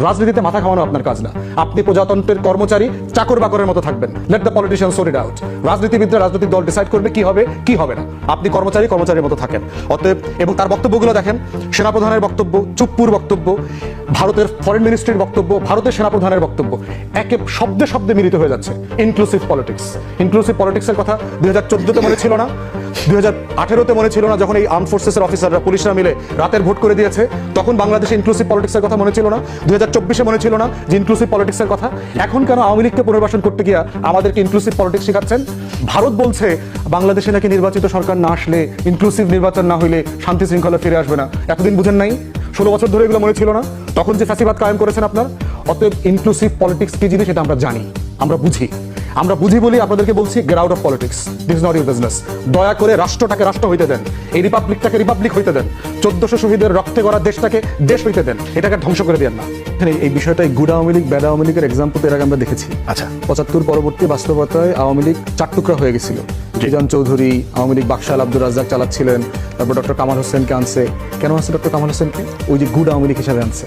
রাজনীতিতে মাথা খাওয়ানো আপনার কাজ না। আপনি প্রজাতন্ত্রের কর্মচারী, চাকর বাকরের মতো থাকবেন। Let the politician sort it out. রাজনীতিবিদরা, রাজনৈতিক দল ডিসাইড করবে কি হবে কি হবে না। আপনি কর্মচারী, কর্মচারীর মতো থাকেন। অতএব, এবং তার বক্তব্যগুলো দেখেন, সেনাপ্রধানের বক্তব্য, চুপ্পুর বক্তব্য, ভারতের ফরেন মিনিস্ট্রির বক্তব্য, ভারতের সেনাপ্রধানের বক্তব্য, একে শব্দে শব্দে মিলিত হয়ে যাচ্ছে। Inclusive politics. ইনক্লুসিভ পলিটিক্সের কথা 2014-তে মনে ছিল না, 2018-তে মনে ছিল না, যখন এই আর্ম ফোর্সেসের অফিসাররা, পুলিশরা মিলে রাতের ভোট করে দিয়েছে, তখন বাংলাদেশে ইনক্লুসিভ পলিটিক্সের কথা মনে ছিল না, 2024-এ মনে ছিল না যে ইনক্লুসিভ পলিটিক্সের কথা। এখন কেন আওয়ামী লীগকে পুনর্বাসন করতে গিয়া আমাদেরকে ইনক্লুসিভ পলিটিক্স শেখাচ্ছেন? ভারত বলছে বাংলাদেশে নাকি নির্বাচিত সরকার না আসলে, ইনক্লুসিভ নির্বাচন না হইলে শান্তি শৃঙ্খলা ফিরে আসবে না। এতদিন বুঝেন নাই? 16 বছর ধরে এগুলো মনে ছিল না? তখন যে ফ্যাসিবাদ কায়েম করেছেন আপনার। অতএব ইনক্লুসিভ পলিটিক্স কি জিনিস সেটা আমরা জানি, আমরা বুঝি। আমরা বুঝি বলি আপনাদেরকে বলছি, get out of politics. This is not your business. দয়া করে রাষ্ট্রটাকে রাষ্ট্র হইতে দেন, এই রিপাবলিকটাকে রিপাবলিক হইতে দেন, 1400 শহীদের রক্তে গড়া দেশটাকে দেশ হইতে দেন, এটাকে ধ্বংস করে দেন না। এখানে এই বিষয়টা গুড আওয়ামী লীগ, ব্যাড আওয়ামী লীগের এক্সাম্পল এর আগে আমরা দেখেছি। আচ্ছা, 75 পরবর্তী বাস্তবতায় আওয়ামী লীগ 4 টুকরা হয়ে গেছিল। মিজান চৌধুরী আওয়ামী লীগ বাকশাল আব্দুর রাজ্জাক চালাচ্ছিলেন, তারপর ডক্টর কামাল হোসেনকে আনছে। কেন আনছে ডক্টর কামাল হোসেনকে? ওই যে গুড আওয়ামী লীগ হিসাবে আনছে,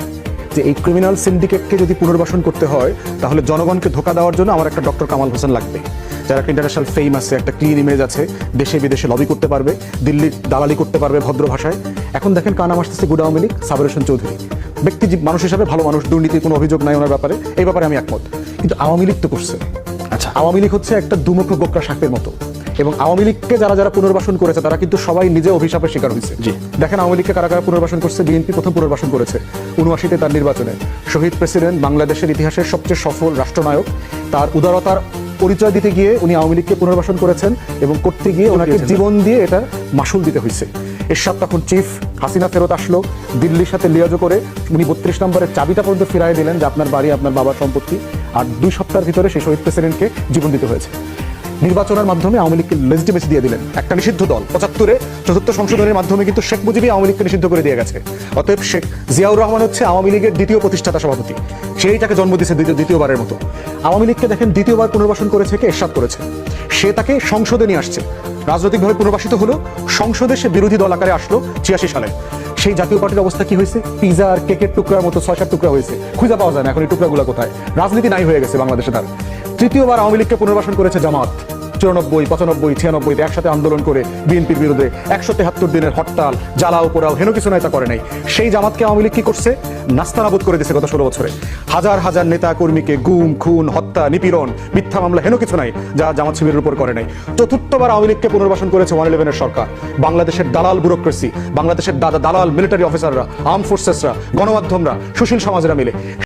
যে এই ক্রিমিনাল সিন্ডিকেটকে যদি পুনর্বাসন করতে হয় তাহলে জনগণকে ধোকা দেওয়ার জন্য আমার একটা ডক্টর কামাল হোসেন লাগবে, যার একটা ইন্টারন্যাশনাল ফেম আছে, একটা ক্লিন ইমেজ আছে, দেশে বিদেশে লবি করতে পারবে, দিল্লির দালালি করতে পারবে ভদ্র ভাষায়। এখন দেখেন কার নাম আসতেছে, গুড আওয়ামী লীগ, সাবের হোসেন চৌধুরী। ব্যক্তি মানুষ হিসাবে ভালো মানুষ, দুর্নীতির কোনো অভিযোগ নাই ওনার ব্যাপারে, এই ব্যাপারে আমি একমত। কিন্তু আওয়ামী লীগ তো করছে। আচ্ছা, আওয়ামী লীগ হচ্ছে একটা দুমুখ গোকরা সাপের মতো, এবং আওয়ামী লীগকে যারা যারা পুনর্বাসন করেছে তারা কিন্তু সবাই নিজে অভিশাপের শিকার হয়েছে। জি, দেখেন আওয়ামী লীগকে কারা কারা পুনর্বাসন করছে। বিএনপি প্রথম পুনর্বাসন করেছে 79-তে তার নির্বাচনে। শহীদ প্রেসিডেন্ট, বাংলাদেশের ইতিহাসের সবচেয়ে সফল রাষ্ট্রনায়ক, তার উদারতার পরিচয় দিতে গিয়ে উনি আওয়ামী লীগকে পুনর্বাসন করেছেন, এবং করতে গিয়ে ওনাকে জীবন দিয়ে এটা মাসুল দিতে হয়েছে। এরশাদ তখন চিফ, হাসিনা ফেরত আসলো, দিল্লির সাথে লিয়াজো করে উনি 32 নম্বরের চাবিটা পর্যন্ত ফিরাই দিলেন যে আপনার বাড়ি আপনার বাবার সম্পত্তি। আর 2 সপ্তাহের ভিতরে সেই শহীদ প্রেসিডেন্টকে জীবন দিতে হয়েছে। নির্বাচনের মাধ্যমে আওয়ামী লীগকে লেজিটিমেসি দিয়ে দিলেন, একটা নিষিদ্ধ দল। 75-এ 4র্থ সংশোধনের মাধ্যমে কিন্তু শেখ মুজিবই আওয়ামী লীগকে নিষিদ্ধ করে দিয়ে গেছে। অতএব শেখ জিয়াউর রহমান হচ্ছে আওয়ামী লীগের দ্বিতীয় প্রতিষ্ঠাতা সভাপতি, সেইটাকে জন্ম দিয়েছে দ্বিতীয়বারের মতো। আওয়ামী লীগকে দেখেন দ্বিতীয়বার পুনর্বাসন করেছে কে? এরশাদ করেছে। সে তাকে সংসদে নিয়ে আসছে, রাজনৈতিকভাবে পুনর্বাসিত হলো, সংসদে সে বিরোধী দল আকারে আসলো 86 সালে। সেই জাতীয় পার্টির অবস্থা কি হয়েছে? পিজা আর কেকের টুকরার মতো 6-7 টুকরা হয়েছে, খুঁজে পাওয়া যায় না এখন এই টুকরাগুলো কোথায়। রাজনীতি নাই হয়ে গেছে বাংলাদেশে তার। তৃতীয়বার আওয়ামী লীগকে পুনর্বাসন করেছে জামাত, 94, 95, 96 একসাথে আন্দোলন করে বিএনপির বিরুদ্ধে 173 দিনের হরতাল, জ্বালাও পোড়াও, হেন কিছু নেতা করে নাই। সেই জামাতকে আওয়ামী লীগ কি করছে? নাস্তানাবুদ করে দিয়েছে গত 16 বছরে। হাজার হাজার নেতা কর্মীকে গুম, খুন, হত্যা, নিপীড়ন, মিথ্যা মামলা, হেন কিছু নাই যা জামাত শিবিরের উপর করে নাই। চতুর্থবার আওয়ামী লীগকে পুনর্বাসন করেছে 111-এর সরকার। বাংলাদেশের দালাল ব্যুরোক্রেসি, বাংলাদেশের দালাল মিলিটারি অফিসাররা, আর্ম ফোর্সেসরা, গণমাধ্যমরা, সুশীল সমাজেরা মিলে